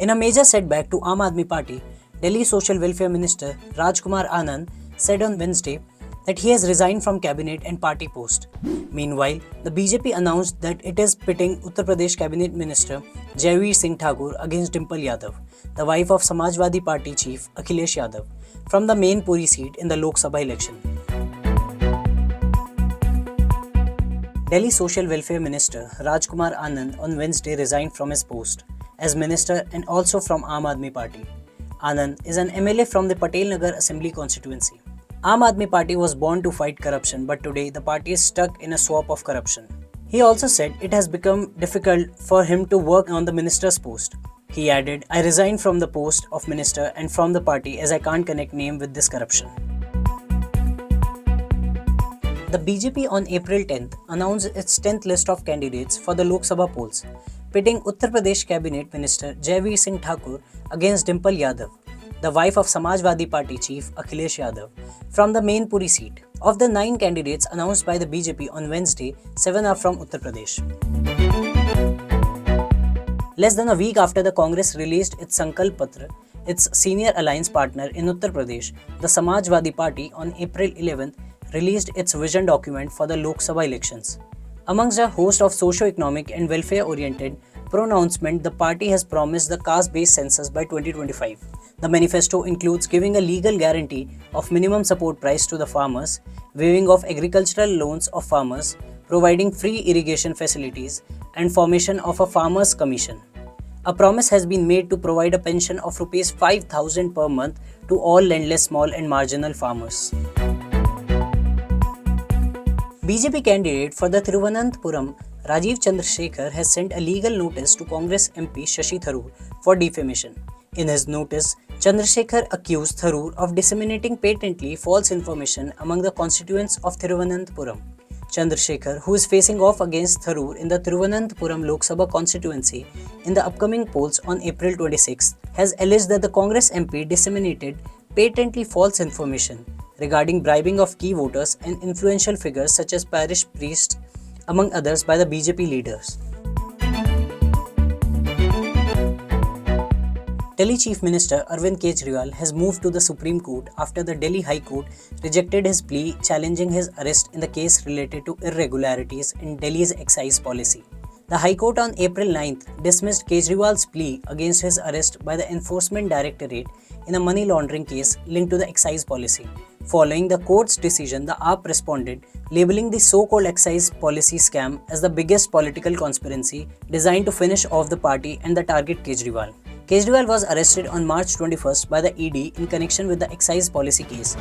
In a major setback to Aam Aadmi Party, Delhi Social Welfare Minister Rajkumar Anand said on Wednesday that he has resigned from cabinet and party post. Meanwhile, the BJP announced that it is pitting Uttar Pradesh Cabinet Minister Jaiveer Singh Thakur against Dimple Yadav, the wife of Samajwadi Party chief Akhilesh Yadav, from the main Puri seat in the Lok Sabha election. Delhi Social Welfare Minister Rajkumar Anand on Wednesday resigned from his post as minister and also from Aam Aadmi Party. Anand is an MLA from the Patel Nagar Assembly constituency. Aam Aadmi Party was born to fight corruption, but today the party is stuck in a swamp of corruption. He also said it has become difficult for him to work on the minister's post. He added, "I resigned from the post of minister and from the party as I can't connect name with this corruption." The BJP on April 10th announced its 10th list of candidates for the Lok Sabha polls, pitting Uttar Pradesh Cabinet Minister Jaiveer Singh Thakur against Dimple Yadav, the wife of Samajwadi Party chief Akhilesh Yadav, from the main Puri seat. Of the 9 candidates announced by the BJP on Wednesday, 7 are from Uttar Pradesh. Less than a week after the Congress released its Sankalp Patra, its senior alliance partner in Uttar Pradesh, the Samajwadi Party on April 11th released its vision document for the Lok Sabha elections. Amongst a host of socio-economic and welfare-oriented pronouncements, the party has promised the caste-based census by 2025. The manifesto includes giving a legal guarantee of minimum support price to the farmers, waiving of agricultural loans of farmers, providing free irrigation facilities, and formation of a farmers' commission. A promise has been made to provide a pension of Rs 5,000 per month to all landless small and marginal farmers. BJP candidate for the Thiruvananthapuram, Rajiv Chandrasekhar, has sent a legal notice to Congress MP Shashi Tharoor for defamation. In his notice, Chandrasekhar accused Tharoor of disseminating patently false information among the constituents of Thiruvananthapuram. Chandrasekhar, who is facing off against Tharoor in the Thiruvananthapuram Lok Sabha constituency in the upcoming polls on April 26, has alleged that the Congress MP disseminated patently false information regarding bribing of key voters and influential figures such as parish priests, among others, by the BJP leaders. Delhi Chief Minister Arvind Kejriwal has moved to the Supreme Court after the Delhi High Court rejected his plea challenging his arrest in the case related to irregularities in Delhi's excise policy. The High Court on April 9th dismissed Kejriwal's plea against his arrest by the Enforcement Directorate in a money laundering case linked to the excise policy. Following the court's decision, the AAP responded, labeling the so-called excise policy scam as the biggest political conspiracy designed to finish off the party and the target Kejriwal. Kejriwal was arrested on March 21st by the ED in connection with the excise policy case.